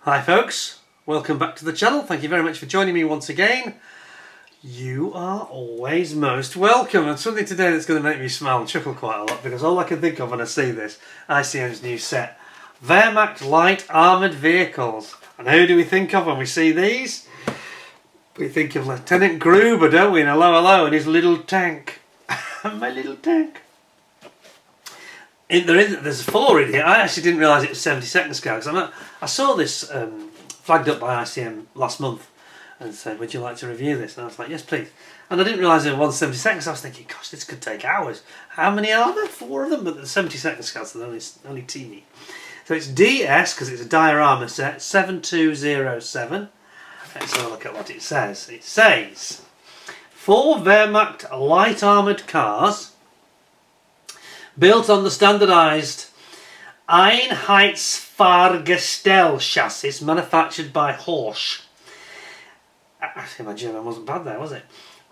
Hi folks, welcome back to the channel. Thank you very much for joining me once again. You are always most welcome, and something today that's going to make me smile and chuckle quite a lot, because all I can think of when I see this, ICM's new set, Wehrmacht Light Armoured Vehicles. And who do we think of when we see these? We think of Lieutenant Gruber, don't we, in Allo Allo, and his little tank. My little tank. There's 4 in here. I actually didn't realise it was 72nd scale, because I saw this flagged up by ICM last month and said, would you like to review this? And I was like, yes please. And I didn't realise it was 1/72nd, so I was thinking, gosh, this could take hours. How many are there? 4 of them, but the 72nd scale, so they're only teeny. So it's DS, because it's a diorama set, 7207. Let's have a look at what it says. It says, 4 Wehrmacht Light Armoured cars built on the standardised Einheitsfahrgestell chassis manufactured by Horsch. Actually, my German wasn't bad there, was it?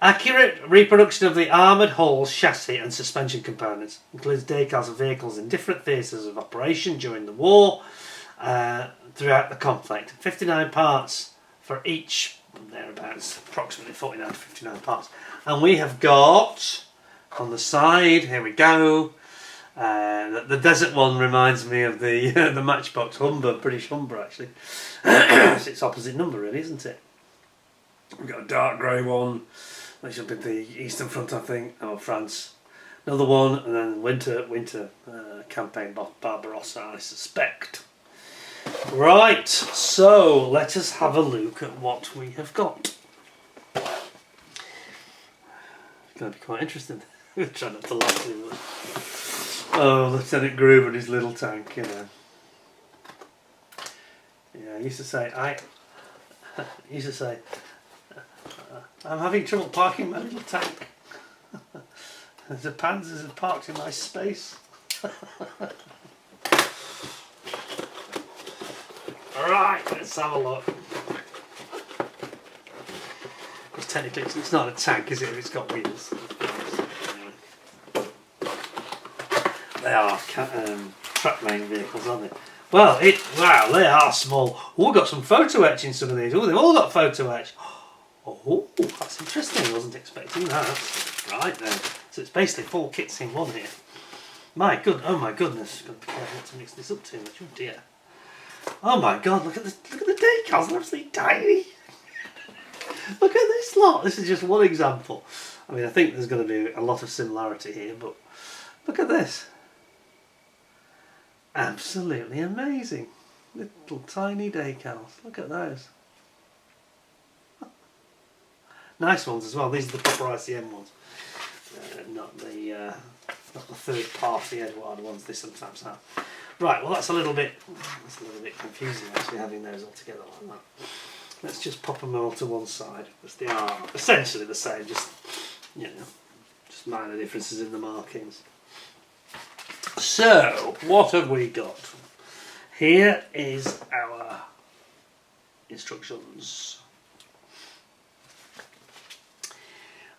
Accurate reproduction of the armoured hull, chassis and suspension components. Includes decals of vehicles in different theatres of operation during the war, throughout the conflict. 59 parts for each, thereabouts, approximately 49 to 59 parts. And we have got, on the side, here we go, the desert one reminds me of the the Matchbox Humber, British Humber actually. It's its opposite number really, isn't it? We've got a dark grey one, which will be the Eastern Front I think, or France. Another one, and then winter campaign Barbarossa I suspect. Right, so let us have a look at what we have got. It's going to be quite interesting. Try not to laugh too much. Oh, Lieutenant Gruber and his little tank, you know. Yeah, I used to say, I'm having trouble parking my little tank. The Panzers have parked in my space. Alright, let's have a look. Because technically it's not a tank, is it, if it's got wheels? They are track main vehicles, aren't they? Well, wow, they are small. Oh, we've got some photo etch in some of these. Oh, they've all got photo etch. Oh, that's interesting. I wasn't expecting that. Right then. So it's basically 4 kits in one here. Oh my goodness. Got to be careful not to mix this up too much. Oh dear. Oh my god, look at the decals. They're absolutely tiny. Look at this lot. This is just one example. I mean, I think there's going to be a lot of similarity here, but look at this. Absolutely amazing. Little tiny decals. Look at those. Nice ones as well. These are the proper ICM ones. Not the third party Edward ones they sometimes have. Right, well that's a little bit confusing actually having those all together like that. Let's just pop them all to one side because they are essentially the same, just just minor differences in the markings. So, what have we got? Here is our instructions.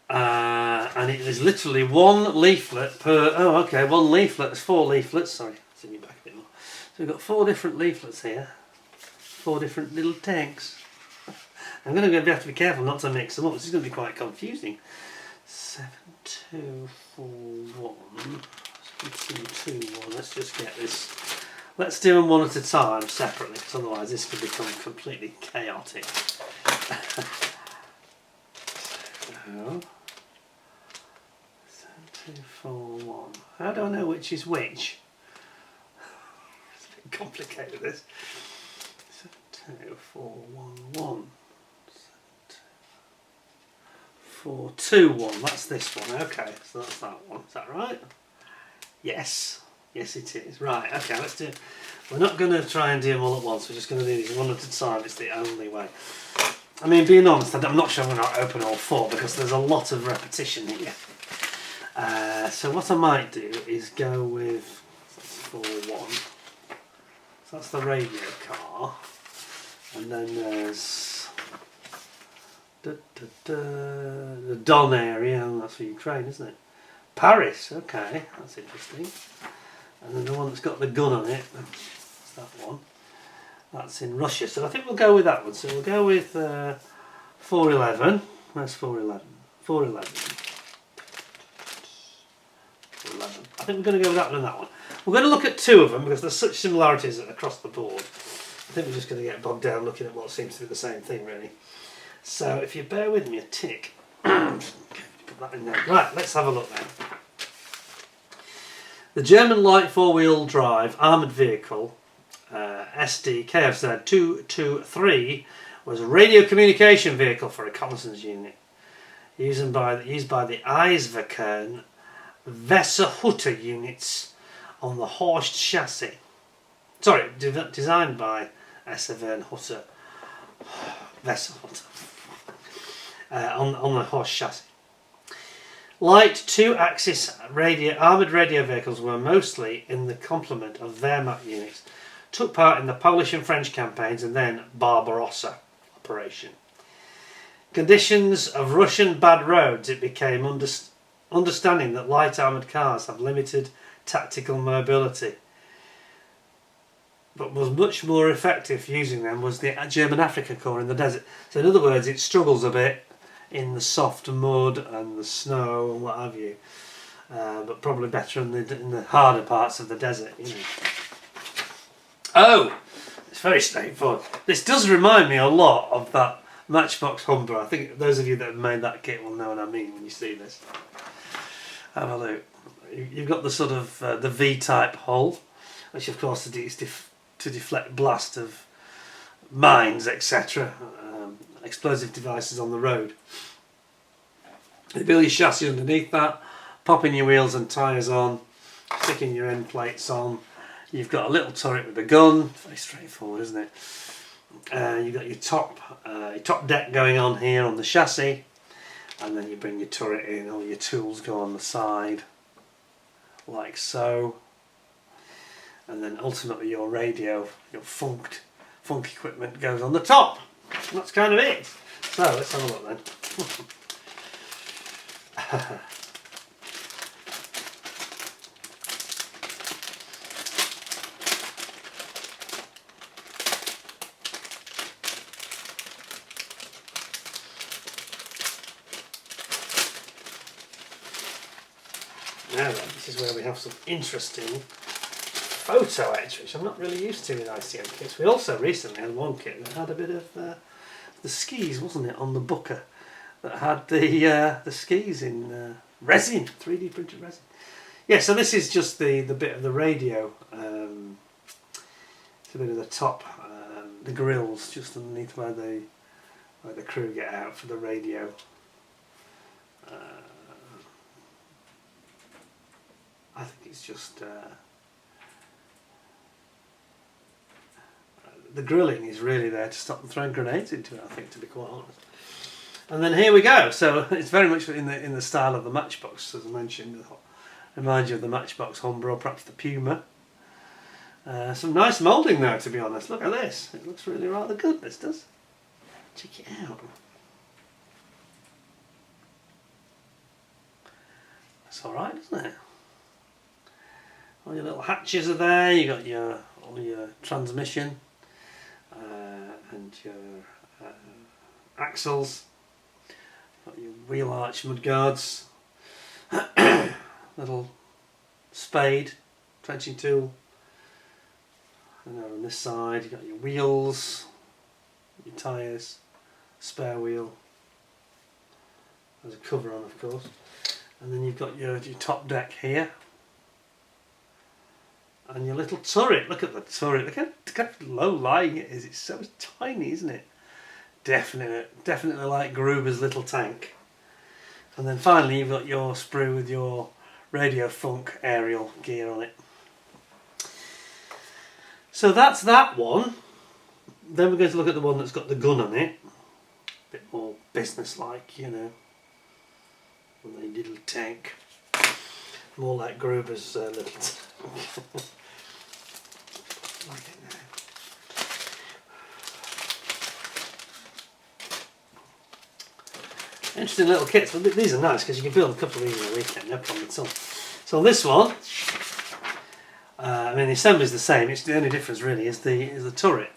And it is literally 1 leaflet per... Oh, okay, 1 leaflet. There's 4 leaflets. Sorry, it's in your back a bit more. So we've got 4 different leaflets here. 4 different little tanks. I'm going to have to be careful not to mix them up. This is going to be quite confusing. 7241... 221. Let's just get this. Let's do them one at a time separately, because otherwise this could become completely chaotic. So, 7241. How do I know which is which? It's a bit complicated this. 72411. 421. That's this one. Okay, so that's that one. Is that right? Yes, yes it is. Right, okay, let's do it. We're not going to try and do them all at once, we're just going to do these one at a time, it's the only way. I mean, being honest, I'm not sure I'm going to open all 4 because there's a lot of repetition here. So what I might do is go with 4-1. So that's the radio car. And then there's the Don area, and that's for Ukraine, isn't it? Paris, okay, that's interesting. And then the one that's got the gun on it, that's that one. That's in Russia, so I think we'll go with that one. So we'll go with 411. Where's 411? 411. 411. I think we're going to go with that one and that one. We're going to look at two of them because there's such similarities across the board. I think we're just going to get bogged down looking at what seems to be the same thing, really. So if you bear with me a tick. Put that in there. Right, let's have a look then. The German light four-wheel drive armoured vehicle SD KFZ 223 was a radio communication vehicle for a reconnaissance unit used by the Eisverkehrs Weserhutte units on the Horst chassis. Sorry, designed by Weserhutte on the Horst chassis. Light two-axis armoured radio vehicles were mostly in the complement of Wehrmacht units. Took part in the Polish and French campaigns and then Barbarossa operation. Conditions of Russian bad roads, it became understanding that light armoured cars have limited tactical mobility. But was much more effective using them was the German Afrika Corps in the desert. So in other words, it struggles a bit in the soft mud and the snow and what have you. But probably better in the harder parts of the desert, you know. Oh, it's very straightforward. This does remind me a lot of that Matchbox Humber. I think those of you that have made that kit will know what I mean when you see this. Have a look. You've got the sort of the V-type hull, which of course is to deflect blast of mines, etc. Explosive devices on the road. You build your chassis underneath that, popping your wheels and tyres on, sticking your end plates on. You've got a little turret with a gun. Very straightforward, isn't it? You've got your top deck going on here on the chassis, and then you bring your turret in. All your tools go on the side, like so. And then ultimately your radio, your funk equipment goes on the top. And that's kind of it. So let's have a look then. Now then, this is where we have some interesting photo edge, which I'm not really used to in ICM kits. We also recently had one kit that had a bit of the skis, wasn't it, on the Booker, that had the skis in resin, 3D printed resin. Yeah, so this is just the bit of the radio, it's a bit of the top, the grills just underneath where the crew get out for the radio. I think it's just the grilling is really there to stop them throwing grenades into it, I think, to be quite honest. And then here we go. So it's very much in the style of the Matchbox, as I mentioned. Reminds you of the Matchbox Humber or perhaps the Puma. Some nice moulding though, to be honest. Look at this. It looks really rather good, this does. Check it out. That's alright, isn't it? All your little hatches are there. You got all your transmission and your axles. Got your wheel arch mudguards. Little spade, trenching tool. And over on this side, you got your wheels, your tyres, spare wheel. There's a cover on, of course. And then you've got your top deck here. And your little turret. Look at the turret. Look how low lying it is. It's so tiny, isn't it? Definitely like Gruber's little tank. And then finally you've got your sprue with your Radio Funk aerial gear on it. So that's that one. Then we're going to look at the one that's got the gun on it. A bit more business-like, you know. And the little tank. More like Gruber's little tank. Interesting little kits, but these are nice because you can build a couple of these in a weekend, no problem at all. So on this one, I mean the assembly is the same. It's the only difference really is the turret.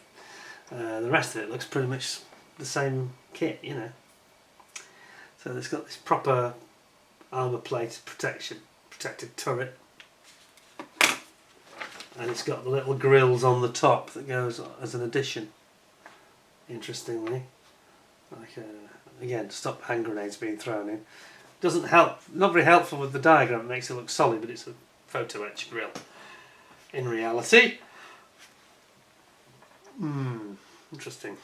The rest of it looks pretty much the same kit, you know. So it's got this proper armour plate protected turret, and it's got the little grills on the top that goes as an addition. Interestingly, like again, to stop hand grenades being thrown in. Doesn't help. Not very helpful with the diagram. It makes it look solid, but it's a photo etch grill. In reality, interesting.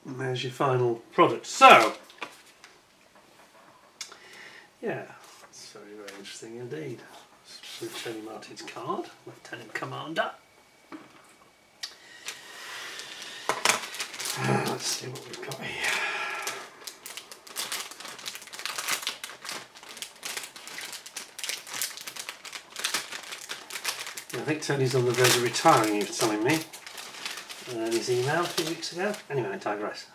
And there's your final product. So, yeah, it's very, very interesting indeed. Tony Martin's card, Lieutenant Commander. Let's see what we've got here. I think Tony's on the verge of retiring, he was telling me in his email a few weeks ago. Anyway, I digress.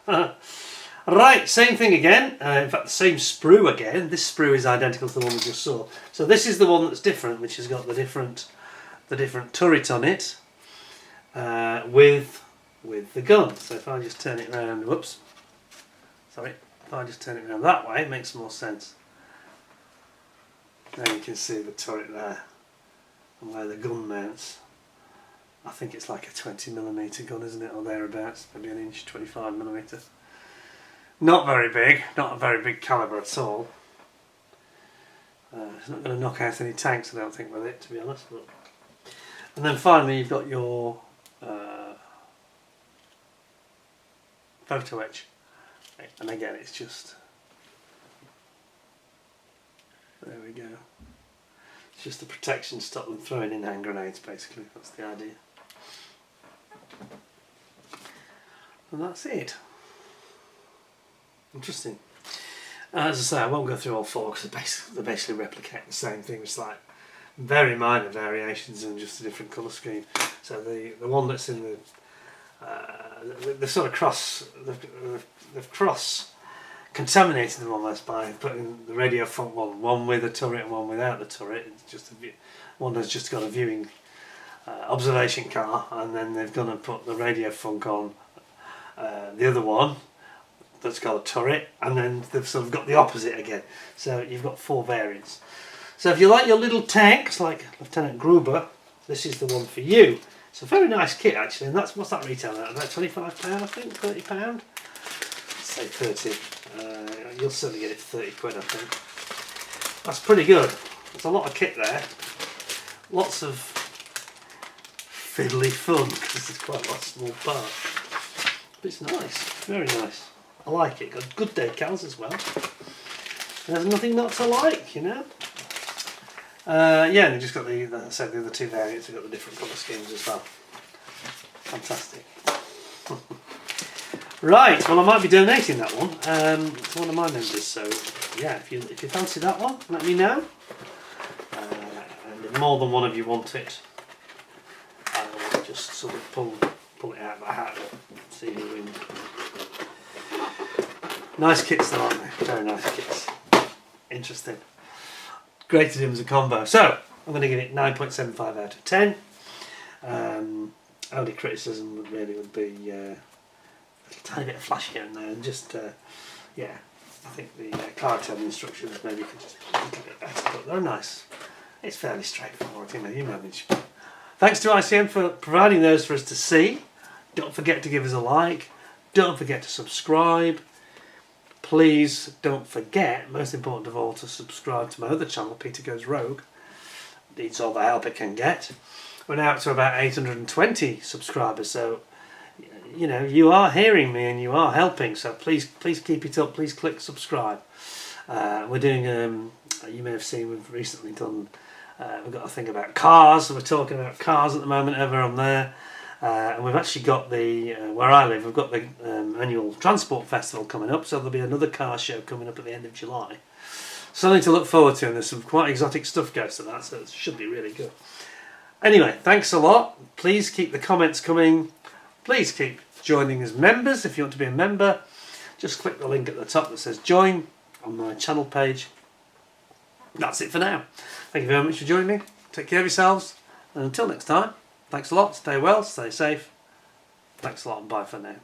Right, same thing again. In fact, the same sprue again. This sprue is identical to the one we just saw. So this is the one that's different, which has got the different turret on it with the gun. So if I just turn it around, whoops, sorry. If I just turn it around that way, it makes more sense. Now you can see the turret there. And where the gun mounts. I think it's like a 20mm gun, isn't it, or thereabouts, maybe an inch, 25mm. Not very big, not a very big calibre at all. It's not going to knock out any tanks, I don't think, with it, to be honest. But. And then finally you've got your photo etch, and again it's just, there we go. It's just the protection to stop them throwing in hand grenades, basically. That's the idea. And that's it. Interesting. As I say, I won't go through all four because they basically replicate the same thing. It's like very minor variations and just a different colour scheme. So the one that's in the they've sort of they've cross-contaminated them almost by putting the radio front one with a turret and one without the turret. It's just one has just got a viewing observation car, and then they've gone and put the radio funk on the other one that's got a turret, and then they've sort of got the opposite again. So you've got four variants. So if you like your little tanks like Lieutenant Gruber, this is the one for you. It's a very nice kit actually, and what's that retail at? About £25 I think, £30? Let's say 30. You'll certainly get it for 30 quid I think. That's pretty good. There's a lot of kit there. Lots of fiddly fun, because it's quite a lot of small parts. But it's nice, very nice. I like it. Got good decals as well. There's nothing not to like, you know. Yeah, and you've just got the other two variants. We've got the different colour schemes as well. Fantastic. Right, well I might be donating that one to one of my members. So yeah, if you fancy that one, let me know. And if more than one of you want it, I'll just sort of pull it out of the hat. See who wins. Nice kits though, aren't they? Very nice kits. Interesting. Great to do as a combo. So, I'm going to give it 9.75 out of 10. Only criticism would be a tiny bit of flash here and there, and just, yeah, I think the clarity on the instructions maybe could just be a little bit better, but they're nice. It's fairly straightforward, you manage. Thanks to ICM for providing those for us to see. Don't forget to give us a like. Don't forget to subscribe. Please don't forget, most important of all, to subscribe to my other channel, Peter Goes Rogue. Needs all the help it can get. We're now up to about 820 subscribers, so you know you are hearing me and you are helping. So please keep it up. Please click subscribe. We're doing you may have seen we've recently done. We've got a thing about cars. So we're talking about cars at the moment over on there. And we've actually got the, where I live, we've got the annual Transport Festival coming up, so there'll be another car show coming up at the end of July. Something to look forward to, and there's some quite exotic stuff goes to that, so it should be really good. Anyway, thanks a lot. Please keep the comments coming. Please keep joining as members if you want to be a member. Just click the link at the top that says join on my channel page. That's it for now. Thank you very much for joining me. Take care of yourselves, and until next time. Thanks a lot, stay well, stay safe. Thanks a lot and bye for now.